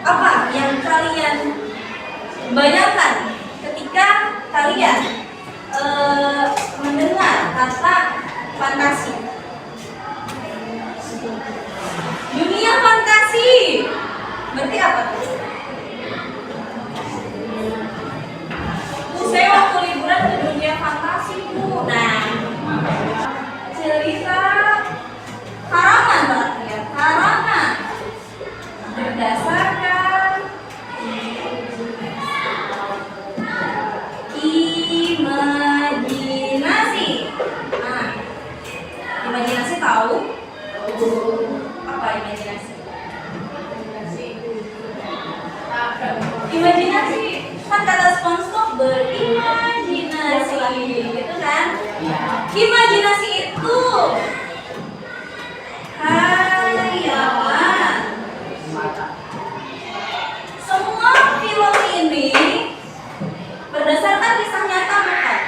Apa yang kalian bayangkan ketika kalian mendengar kata fantasi? Dunia fantasi berarti apa tuh? Saya waktu liburan ke dunia fantasi tuh. Nah, cerita karangan berarti ya, karangan berdasarkan imajinasi. Nah, imajinasi tahu? Apa imajinasi? Imajinasi kan kata SpongeBob berimajinasi, gitu kan? Imajinasi itu hayalan. Semua film ini berdasarkan kisah nyata bukan?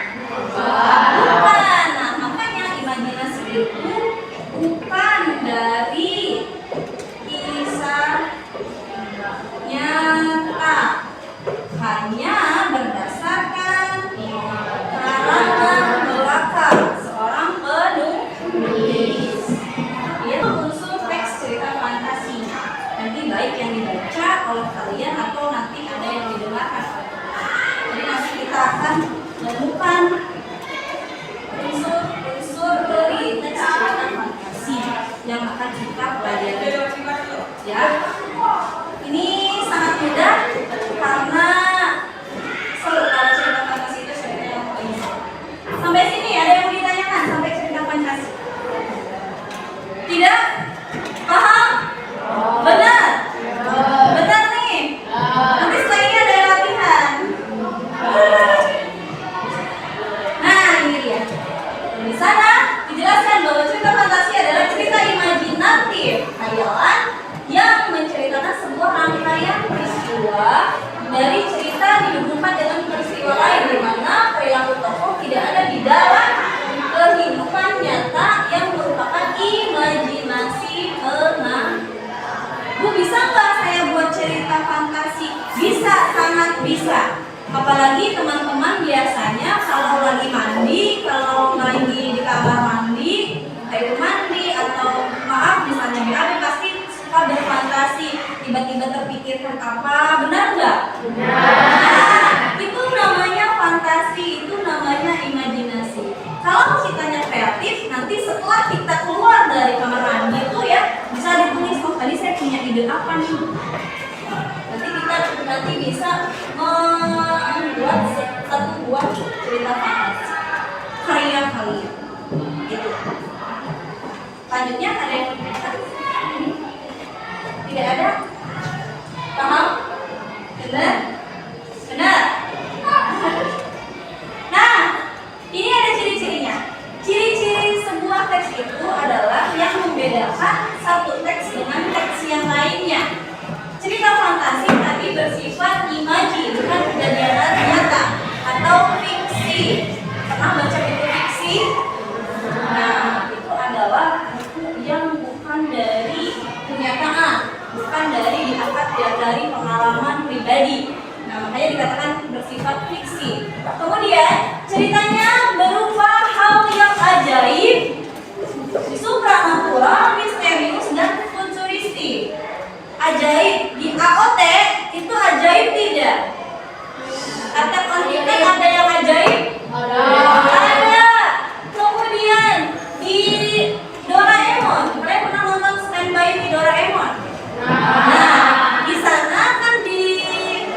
Bukan. Nah, makanya imajinasi itu bukan dari kisah nyata, hanya berdasarkan karangan belaka seorang penulis. Itu unsur teks cerita fantasi. Nanti baik yang dibaca oleh kalian atau nanti ada yang didengarkan. Jadi nanti kita akan menemukan unsur dari teks cerita fantasi yang akan kita pelajari. Ya, ini sangat mudah karena seru kalau cerita fantasi itu sebenarnya yang paling seru. Sampai sini ada yang ditanyakan sampai cerita fantasi? Tidak? Paham? Benar? Benar nih? Nanti setelah ini ada latihan. Nah, ini dia. Di sana dijelaskan bahwa cerita fantasi adalah cerita imajinatif, hayalan yang menceritakan sebuah rangkaian peristiwa dari cerita dihubungkan dengan peristiwa lain di mana perilaku tokoh tidak ada di dalam kehidupan nyata yang merupakan imajinasi pengambil. Bu, bisa nggak saya buat cerita fantasi? Bisa, sangat bisa. Apalagi teman-teman biasanya kalau lagi mandi, kalau lagi di kamar mandi, air mandi atau maaf misalnya BAB pasti suka berfantasi, tiba-tiba terpikirkan apa, benar nggak? Benar. Itu namanya fantasi, itu namanya imajinasi. Kalau kitanya kreatif, nanti setelah kita keluar dari kamar mandi itu ya bisa ditulis, oh tadi saya punya ide apa nih? Nanti kita bisa membuat satu buah cerita fantasi karya kalian. Gitu. Lanjutnya ada yang tidak ada? Paham? Benar? Benar? Nah, ini ada ciri-cirinya. Ciri-ciri sebuah teks itu adalah yang membedakan satu teks dengan teks yang lainnya. Cerita fantasi tadi bersifat imaji, bukan kejadian nyata atau fiksi. Pernah baca buku fiksi? Nah, itu adalah buku yang bukan dari kenyataan, bukan dari diangkat dari pengalaman pribadi. Nah, makanya dikatakan bersifat fiksi. Kemudian ceritanya berupa hal yang ajaib, supranatural, misterius, dan futuristik. Ajaib di AOT itu ajaib tidak? Attack on Titan ada yang ajaib? Ada. Kemudian di Doraemon, kalian pernah nonton Stand By Me Doraemon? Nah, di sana kan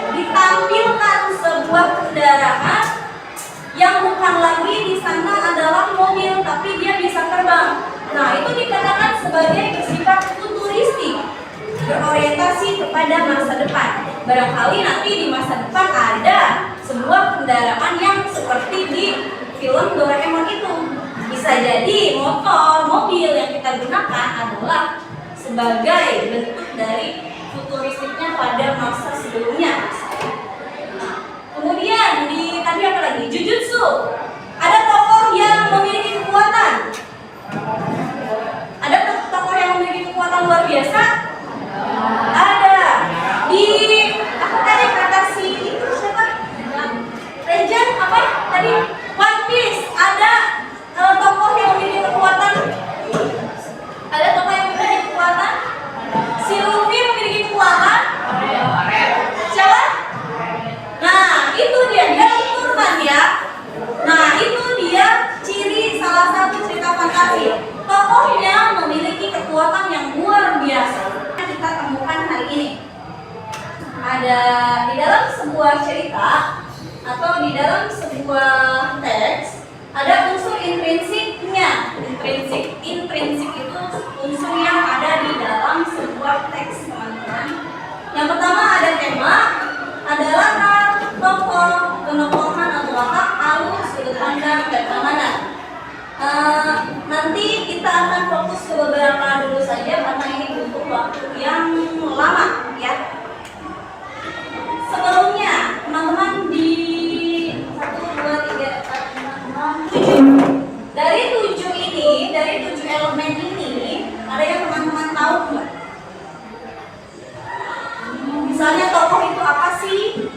ditampilkan sebuah kendaraan yang bukan lagi di sana adalah mobil, tapi dia bisa terbang. Nah, itu dikatakan sebagai bersifat futuristik, berorientasi kepada masa depan. Barangkali nanti di masa depan ada sebuah kendaraan yang seperti di film Doraemon itu. Bisa jadi motor, mobil yang kita gunakan adalah sebagai bentuk dari futuristiknya pada masa sebelumnya. Nah, kemudian di tadi apa lagi? Jujutsu. Ada tokoh yang memiliki kekuatan. Ada tokoh yang memiliki kekuatan luar biasa. Ada di ada di dalam sebuah cerita atau di dalam sebuah teks ada unsur intrinsiknya. Intrinsik itu unsur yang ada di dalam sebuah teks, teman-teman. Yang pertama ada tema, ada latar, tokoh, penokohan atau watak, alur, sudut pandang, dan keamanan. Nanti kita akan fokus ke beberapa dulu saja karena ini butuh waktu yang lama, ya. Sebelumnya, teman-teman di 1, 2, 3, 4, 5, 6, 7. Dari 7 ini, dari 7 elemen ini, ada yang teman-teman tahu nggak? Misalnya tokoh itu apa sih?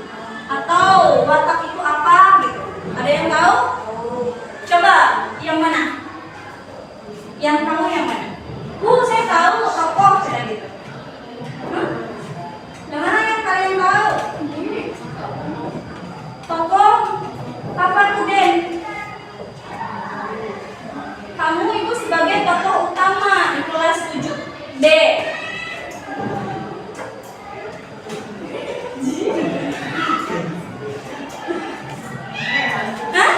Atau watak itu apa gitu? Ada yang tahu? Coba, yang mana? Yang tahu yang mana? Saya tahu tokoh sudah gitu. Yang mana yang kalian tahu? Tokoh apa tuh, Den? Kamu ibu sebagai tokoh utama di kelas 7B. Hah?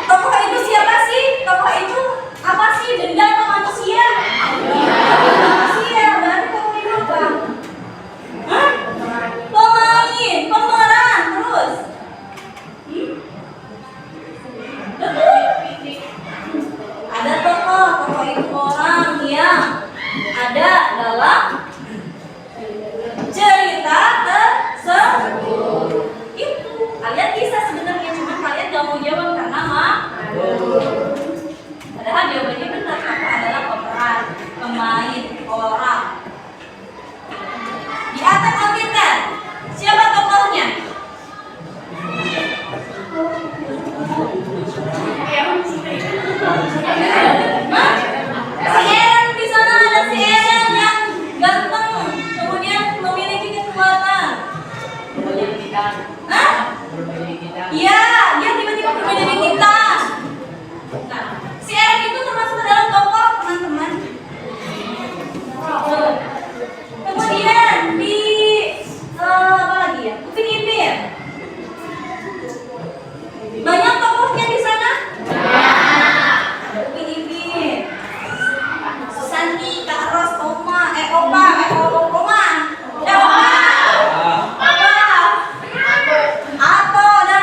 Tokoh itu siapa sih? Tokoh itu apa sih? Benda atau manusia? Manusia. Berarti tokoh itu apa? Hah? Pemain, pemeran, terus. Betul. Ada tokoh itu orang yang ada dalam cerita tersebut. Itu kalian bisa sebenarnya, cuma kalian gak mau jawab karena padahal jawabannya benar, apa adalah pemeran, pemain, orang. Di atas ambilkan siapa tokohnya? Si Eren, di sana ada si Eren yang ganteng, kemudian memiliki kekuatan. Hah? Iya, dia tiba-tiba berbeda dengan kita. Nah, si Eren itu termasuk dalam tokoh, teman-teman. Kemudian di apa lagi ya? Upin Ipin. Banyak tokohnya di sana? Ada Upin Ipin, Santi, Kak Ros, Oma, Opa, Oma, atau dan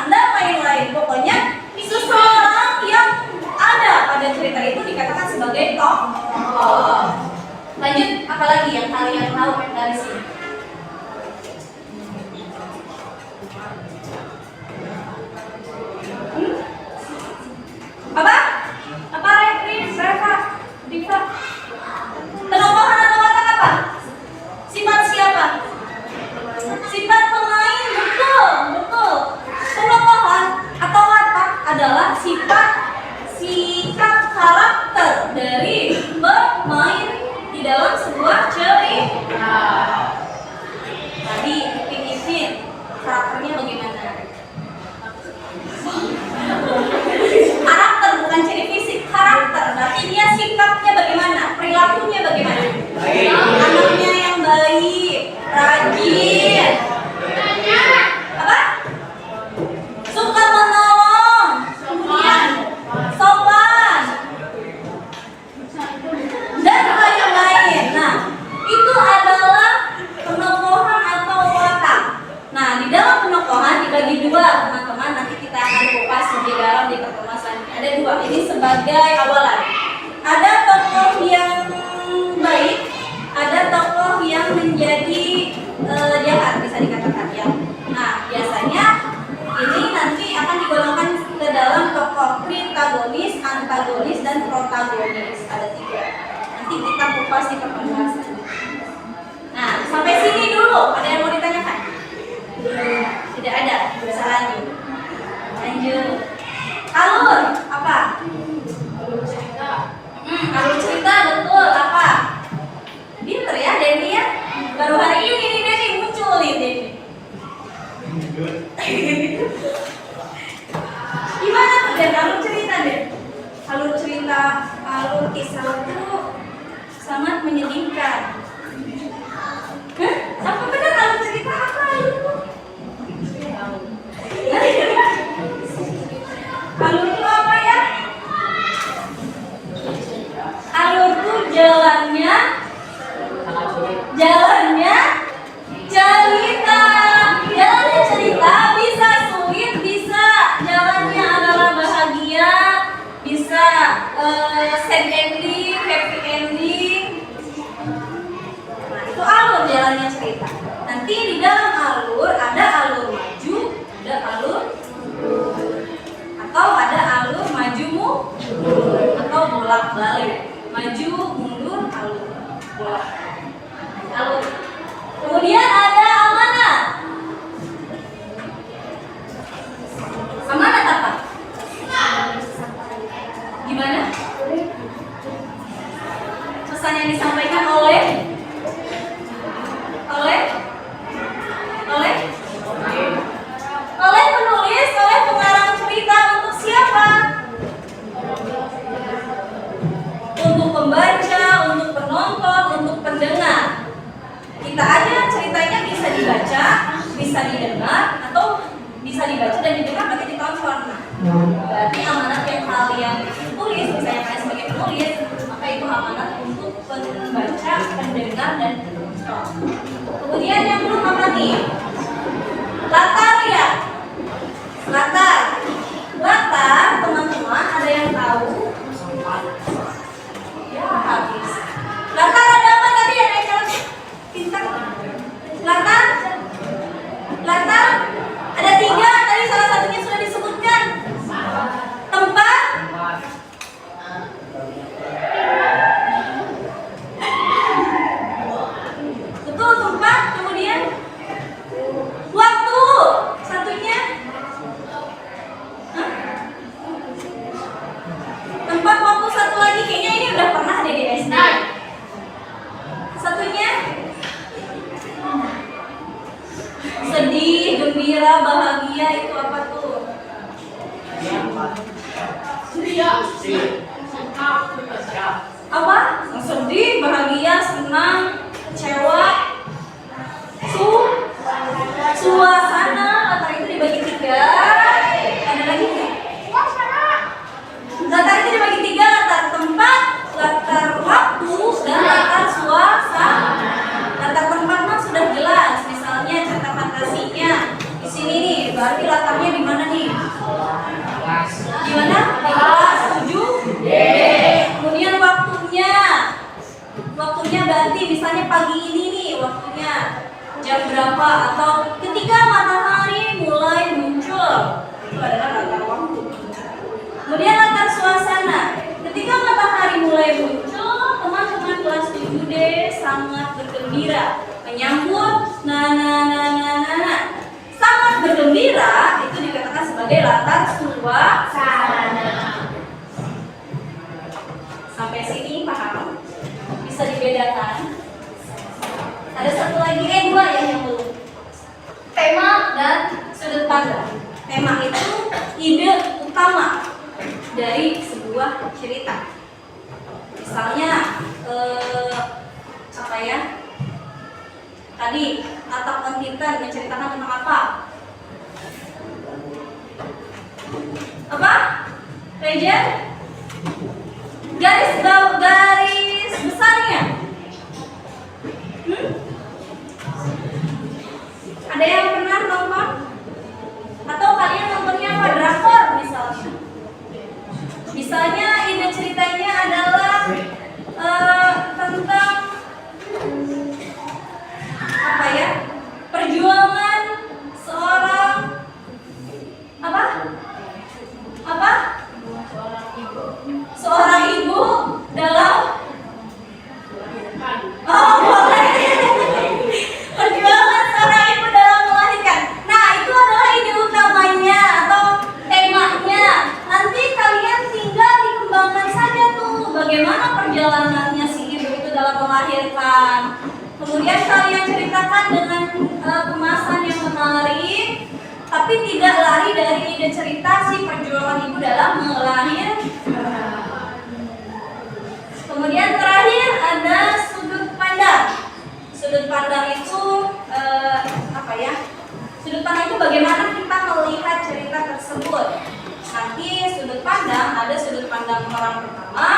lain-lain. Pokoknya seseorang yang ada pada cerita itu dikatakan sebagai tokoh. Lanjut, apalagi yang kalian tahu dari sini? Apa? Apa Reva? Diva? Penokohan atau watak apa? Sifat siapa? Sifat pemain, betul. Penokohan atau watak adalah sikap karakter dari pemain di dalam sebuah cerita. Tadi Upin Ipin karakternya bagaimana? Karakter bukan ciri fisik, karakter. Berarti dia sikapnya bagaimana? Perilakunya bagaimana? Anaknya yang baik, rajin. Apa? Suka menolong. Kemudian sopan. Dan lain-lain. Nah, itu adalah penokohan atau watak. Nah, di dalam penokohan dibagi dua, teman-teman. Nanti kita akan kupas lebih dalam di pertemuan selanjutnya. Ada dua. Ini sebagai awalan. Ada tokoh yang baik, ada tokoh yang menjadi jahat, bisa dikatakan ya. Nah, biasanya ini nanti akan digolongkan ke dalam tokoh protagonis, antagonis, dan protagonis. Ada 3. Nanti kita kupas di pertemuan selanjutnya. Nah, sampai sini dulu. Ada yang mau ditanyakan? Tidak ada. Bisa lanjut. Alur apa? Alur cerita betul apa? Pinter ya Denny ya. Baru hari ini nih Denny muncul nih Denny. Gimana tuh Den? Alur cerita Den? Alur kisah itu sangat menyedihkan. jalannya cerita. Nanti di dalam alur ada alur maju, ada alur atau ada alur maju mundur atau bolak-balik. Maju mundur alur bolak alur. Kemudian ada amanat. Amanat apa? Gimana? Pesan yang disampaikan oleh penulis, oleh pengarang cerita. Untuk siapa? Untuk pembaca, untuk penonton, untuk pendengar. Kita aja ceritanya bisa dibaca, bisa didengar, atau bisa dibaca dan didengar bagi ditonton. Berarti amanat yang kalian tulis, misalnya kalian sebagai penulis, maka itu amanat untuk pembaca, pendengar, dan penonton. Kemudian yang belum apa nih? Latar ya. Latar, teman-teman ada yang tahu? Ya, habis. Latar ada apa tadi? Ada yang tahu? Pintar. Latar ada 3. Tadi salah satunya sudah disebutkan. Tempat. Betul, tempat. Kemudian waktu. Satunya tempat, waktu. Satu lagi kayaknya ini udah pernah ada di SD. Satunya sedih, gembira, bahagia, itu apa tuh? Apa? Sedih, bahagia, senang, kecewa, suasana. Latar itu dibagi 3. Ada lagi nggak? Latar itu dibagi 3, latar tempat, latar waktu, dan latar suasana. Latar tempat mah sudah jelas, misalnya cerita fantasinya di sini nih, berarti latarnya di mana nih? Di mana? Di kelas 7D. Kemudian waktunya berarti misalnya pagi ini nih, waktunya jam berapa, atau ketika matahari mulai muncul, itu adalah latar waktu. Kemudian latar suasana, ketika matahari mulai muncul, teman-teman kelas 7D sangat bergembira menyambut sangat bergembira, itu dikatakan sebagai latar suasana. Sampai sini paham? Bisa dibedakan. Ada satu lagi, 2 ya yang belum. Tema dan sudut pandang. Tema itu ide utama dari sebuah cerita. Misalnya apa ya? Tadi Attack on Titan menceritakan tentang apa? Apa? Legend? Garis besarnya. Ada yang pernah nonton? Atau kalian nontonnya apa? Drakor misalnya. Misalnya ide ceritanya adalah tentang apa ya? Perjuangan seorang apa? Seorang ibu dalam perjuangan seorang ibu dalam melahirkan. Nah, itu adalah ide utamanya atau temanya. Nanti kalian tinggal dikembangkan saja tuh bagaimana perjalanannya si ibu itu dalam melahirkan. Kemudian kalian ceritakan dengan kemasan yang menarik, tapi tidak lari dari ide cerita si perjuangan ibu dalam melahirkan. Kemudian terakhir ada sudut pandang. Sudut pandang itu apa ya? Sudut pandang itu bagaimana kita melihat cerita tersebut. Nanti sudut pandang ada sudut pandang orang pertama,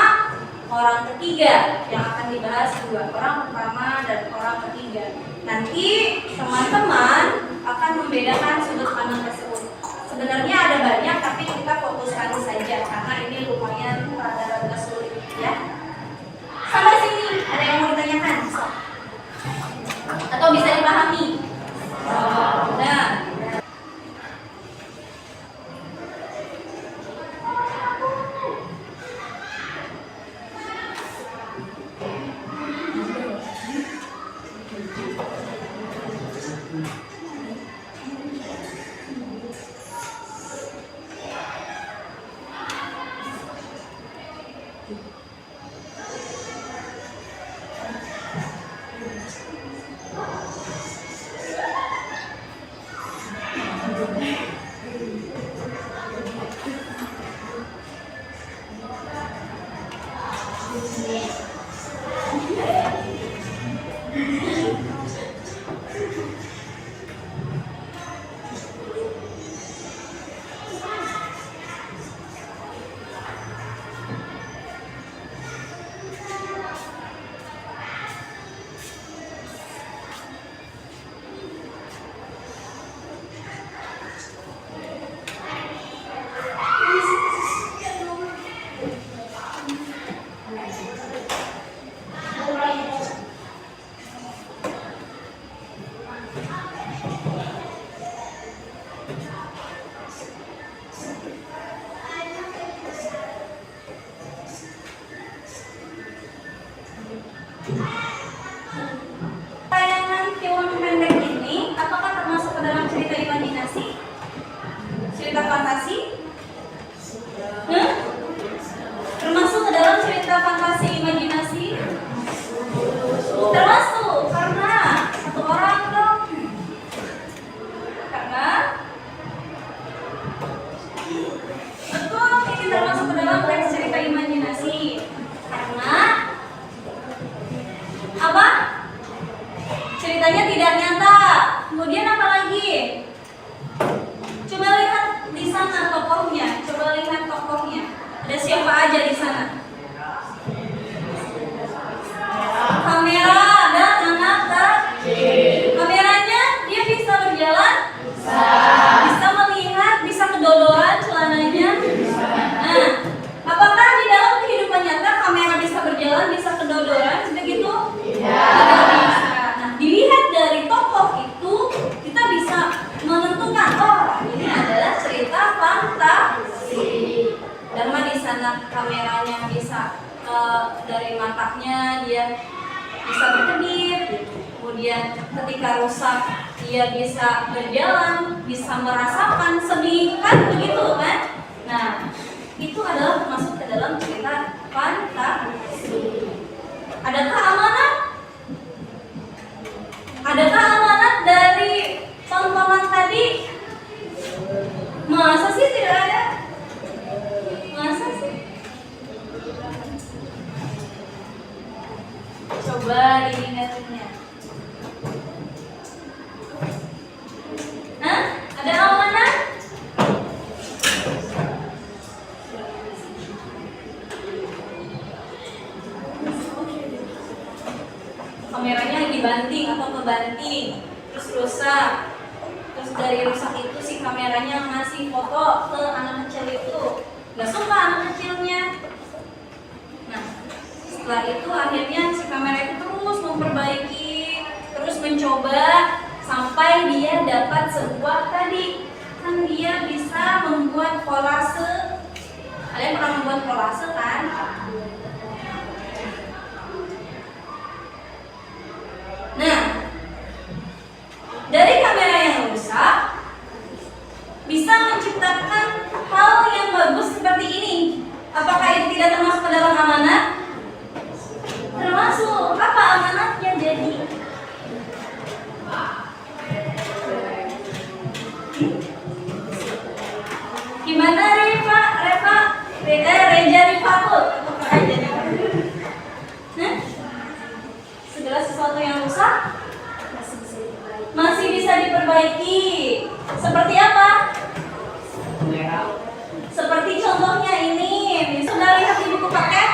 orang ketiga yang akan dibahas 2, orang pertama dan orang ketiga. Nanti teman-teman akan membedakan sudut pandang tersebut. Sebenarnya ada banyak, tapi kita fokuskan saja karena ini lumayan rada-rada sulit ya. Sampai sini ada yang mau ditanyakan? Atau dipahami? Nah, tayangan film pendek ini apakah termasuk ke dalam cerita imajinasi? Cerita fantasi? Termasuk ke dalam cerita fantasi imajinasi? Termasuk, karena satu orang dong. Karena betul, ini termasuk ke dalam teks cerita imajinasi. Karena apa? Ceritanya tidak nyata. Kemudian apa lagi? Coba lihat di sana tokohnya. Coba lihat tokohnya. Ada siapa aja di sana? Kamera dan anak kecil. Kameranya dia bisa berjalan? Bisa melihat? Bisa kedodoran celananya? Nah, apakah di dalam kehidupan nyata kamera bisa berjalan? Bisa kedodoran? Begitu? Tidak bisa. Nah, dilihat dari tokoh itu kita bisa menentukan, oh ini adalah cerita fantasi. Dharma di sana kameranya bisa dari matanya dia bisa berkedip, kemudian ketika rusak dia bisa berjalan, bisa merasakan sedih, kan begitu kan? Nah, itu adalah termasuk ke dalam cerita fantasi. Adakah amanat? Adakah amanat dari tontonan tadi? Masa sih tidak ada? Masa sih? Coba diingat-ingat. Hah? Ada amanat? Kameranya lagi banting atau kebanting, terus rusak. Terus dari rusak itu si kameranya ngasih foto ke anak kecil itu. Gak suka anak kecilnya. Nah, setelah itu akhirnya si kamera itu terus memperbaiki, terus mencoba sampai dia dapat sebuah tadi. Kan dia bisa membuat kolase. Kalian pernah membuat kolase kan? Nah, dari kamera yang rusak bisa menciptakan hal yang bagus seperti ini. Apakah itu tidak termasuk ke dalam amanat? Termasuk. Apa amanatnya jadi? Gimana Reva? Reja Rifatul? Segala sesuatu yang rusak masih bisa diperbaiki. Seperti apa? Seperti contohnya ini. Sudah lihat di buku paket?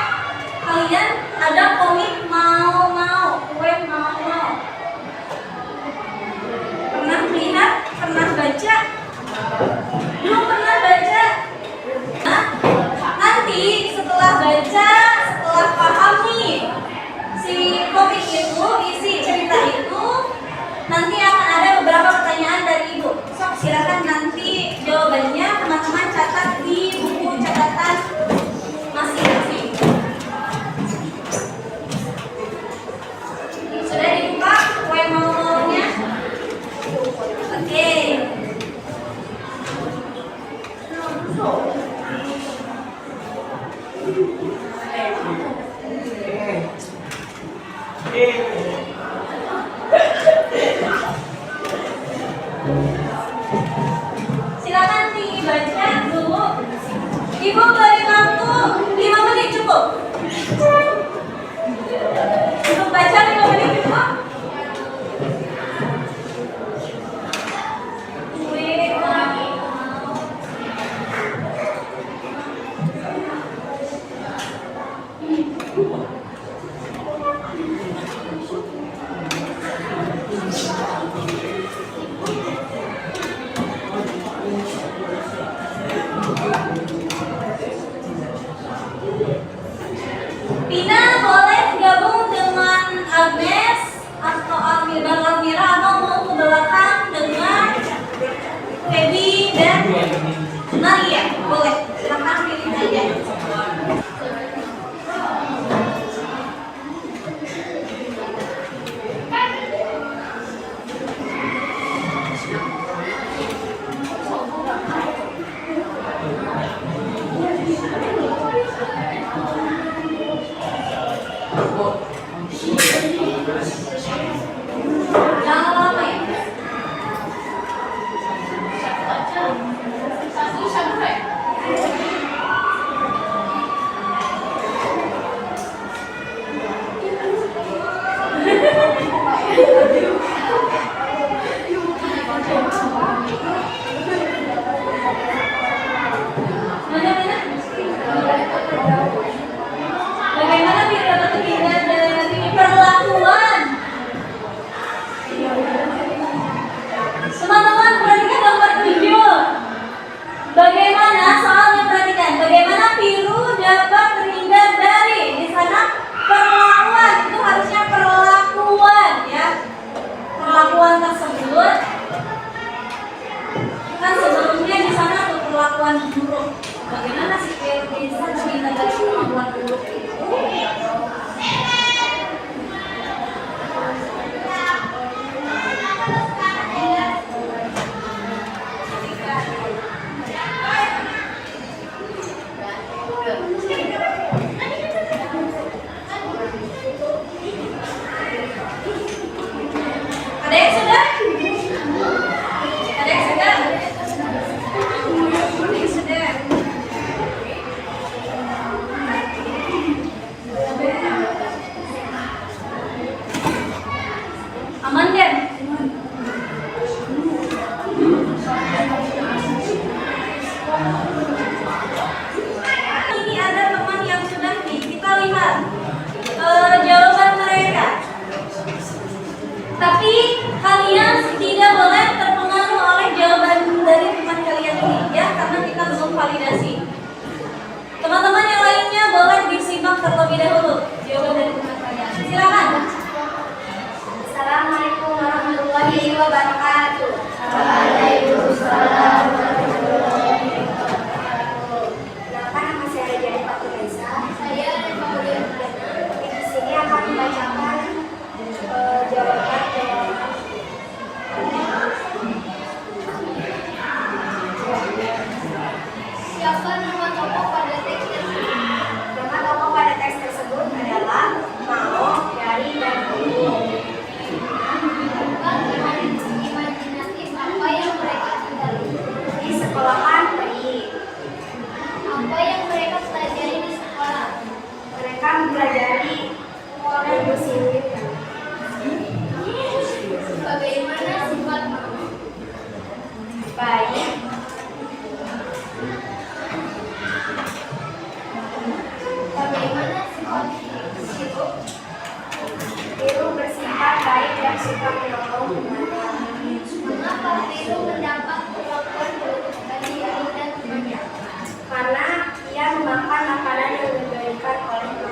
Kalian ada komik mau kue mau. Pernah lihat? Pernah baca? Belum pernah baca? Nah, nanti setelah baca, setelah paham nih si komik itu, isi cerita itu, nanti Boleh, silahkan pilih aja. Jangan lama ya. Bagaimana biar dapat terhindar dari perlakuan? Teman-teman perhatikan gambar 7. Bagaimana soalnya perhatikan? Bagaimana biru dapat terhindar dari? Di sana perlakuan itu harusnya perlakuan ya. Perlakuan tersebut kan sebelumnya di sana tuh perlakuan buruk. Bagaimana sih bisa terhindar dari perlakuan buruk itu? Ada yang sudah? Ada yang sudah? Ada yang sudah? Aman kan? Ini ada teman yang sudah nih, kita lihat jawaban mereka. Tapi kalian tidak boleh terpengaruh oleh jawaban dari teman kalian ini ya, karena kita belum validasi. Teman-teman yang lainnya boleh disimak terlebih dahulu jawaban dari teman kalian. Silakan. Assalamualaikum warahmatullahi wabarakatuh. Waalaikumsalam. Nama saya Rejani Faturesa. Saya Reva Uliana. Di sini akan membacakan jawaban. Siapa nama tokoh pada teks tersebut? Nama tokoh pada teks tersebut adalah Mao, Dari, dan Guru. Bukan imajinatif apa yang mereka tinggali. Di sekolahan peri. Apa yang mereka pelajari di sekolah? Mereka mempelajari dan bersiwir. Bagaimana sifat Mao? Baik. Bagaimana sifat Siru? Biru bersifat baik dan suka menolong temannya. Mengapa Siru mendapat perlakuan buruk dari Yari dan temannya? Karena ia memakan makanan yang diberikan oleh Mao.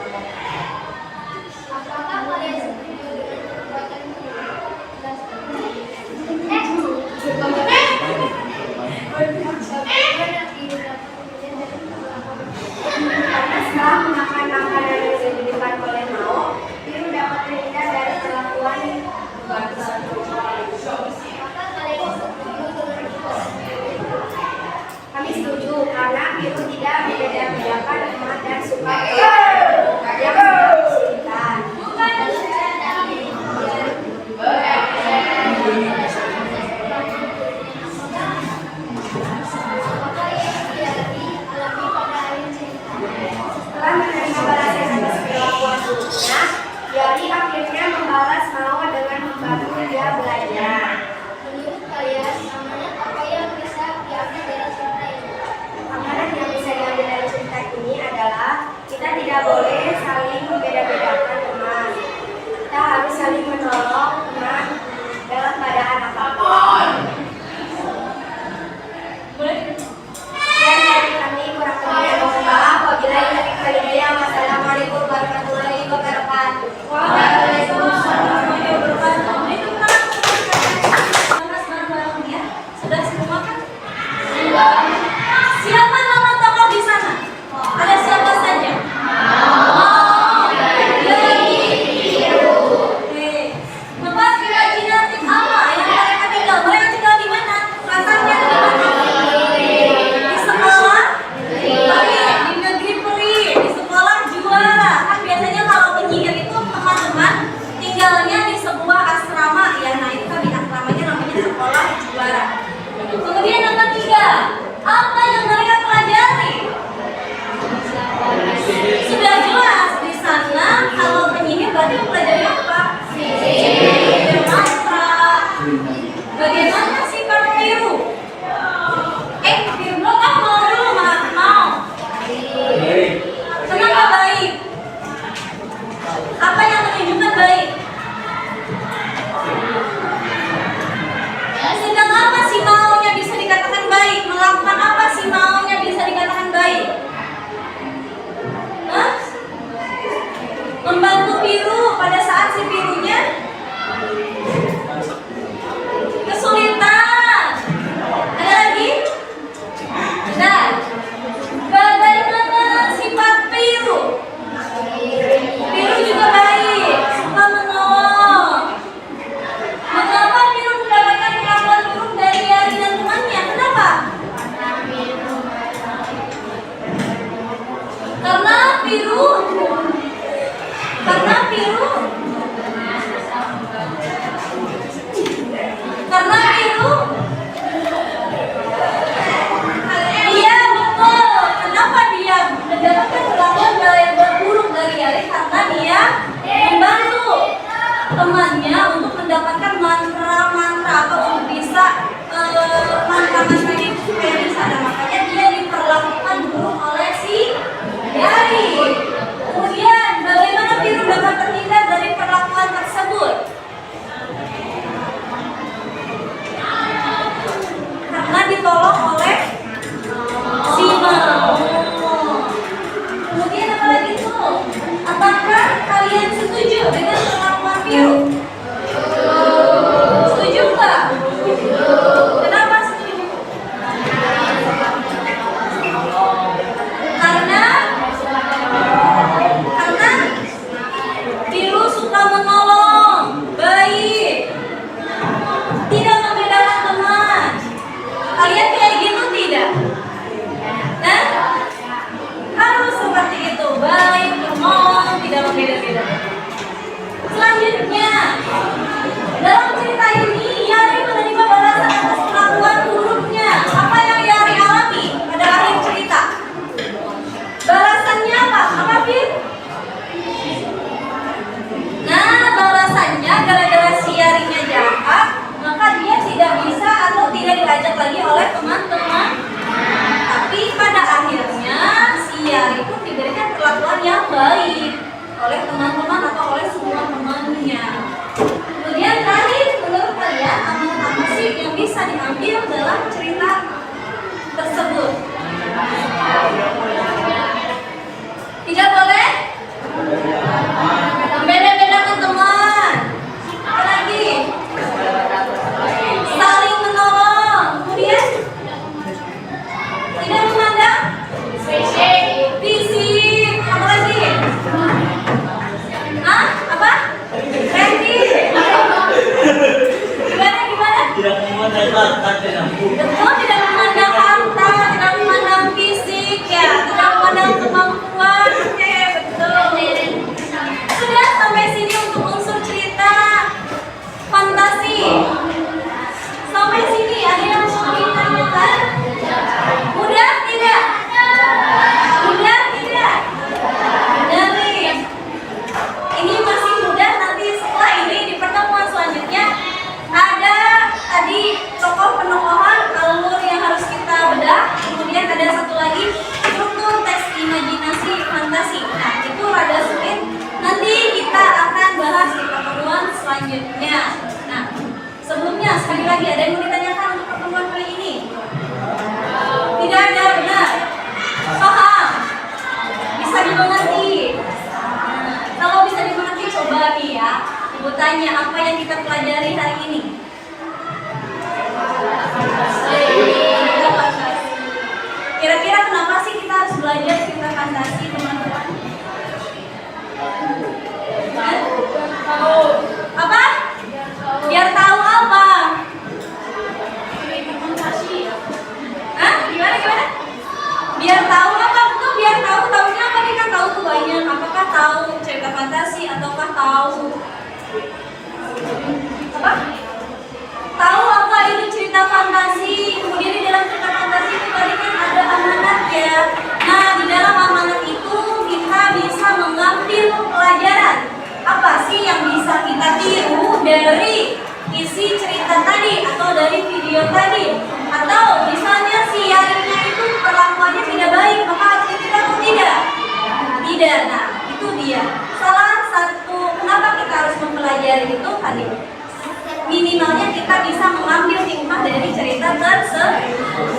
Apakah kalian setuju dengan perbuatan Siru? Bagaimana Siru dapat kemudian dari perlakuan? Karena setelah memakan makanan yang diberikan oleh Mao, Biru dapat terhindar dari perlakuan Apakah kalian setuju dengan itu? Kami setuju karena Biru tidak membeda-bedakan umat dan suka yang kesulitan. Setelah menerima balasan atas perlakuan buruknya, Yari akhirnya membalas Mao dengan membantu dia untuk mendapatkan mantra-mantra apa untuk bisa mantra-mantra itu supaya bisa ada, makanya dia diperlakukan buruk oleh si jari. Kemudian bagaimana biru dapat terhindar dari perlakuan tersebut? Karena ditolong oleh si mau. Kemudian apa lagi tuh? Apakah kalian setuju dengan perlakuan biru? Setuju nggak? Kenapa setuju? Karena biru suka menolong, baik, tidak membedakan teman. Kalian kayak gitu tidak? Nah, harus seperti itu, baik, menolong, tidak membeda-bedakan. Selanjutnya, dalam cerita ini Yari menerima balasan atas perlakuan buruknya. Apa yang Yari alami pada akhir cerita? Balasannya apa? Apa, Fir? Nah, balasannya gara-gara si Yarinya jahat, maka dia tidak bisa atau tidak diajak lagi oleh teman-teman. Tapi pada akhirnya si Yari pun diberikan perlakuan yang baik oleh teman-teman atau oleh semua temannya. Kemudian terakhir, menurut kalian amanat apa sih yang bisa diambil dalam cerita tersebut? Tidak boleh membeda-bedakan teman. Apa lagi? Saling menolong. Kemudian tidak memandang fisik. Apa lagi? Hah? Apa? Randy. Gimana? Tidak memandang harta dan Betul, tidak memandang harta, tidak memandang fisik, ya, tidak memandang kemampuan. Oke, betul. Sudah sampai sini untuk unsur cerita fantasi. Sampai sini ada yang mau ditanyakan? Mudah tidak? Mudah tidak? Dari ini masih mudah, nanti setelah ini di pertemuan selanjutnya ada tadi tokoh penokohan alur yang harus kita bedah. Kemudian ada satu lagi struktur tes imajinasi fantasi. Nah, itu rada sulit. Nanti kita akan bahas di pertemuan selanjutnya. Nah, sebelumnya sekali lagi ada yang mau ditanyakan untuk pertemuan kali ini? Tidak ada, benar? Paham? Bisa dimengerti? Nah, kalau bisa dimengerti coba nih ya, Ibu tanya apa yang kita pelajari hari ini? Kira-kira kenapa sih kita harus belajar cerita fantasi, teman-teman? Apa? Biar tahu apa? Hah? Gimana? Biar tahu apa? Betul, biar tahu. Tahunya apa? Kita tahu tuh banyak. Apakah tahu cerita fantasi ataukah tahu apa? Tahu apa itu cerita fantasi? Kemudian di dalam cerita fantasi itu tadi kan ada amanat ya. Nah, di dalam amanat itu kita bisa mengambil pelajaran. Apa sih yang bisa kita tiru dari isi cerita tadi atau dari video tadi? Atau misalnya si Yarinya itu perlakuannya tidak baik, maka harus ditiru atau tidak? Tidak. Nah, itu dia. Salah satu kenapa kita harus mempelajari itu tadi. Minimalnya kita bisa mengambil hikmah dari cerita tersebut.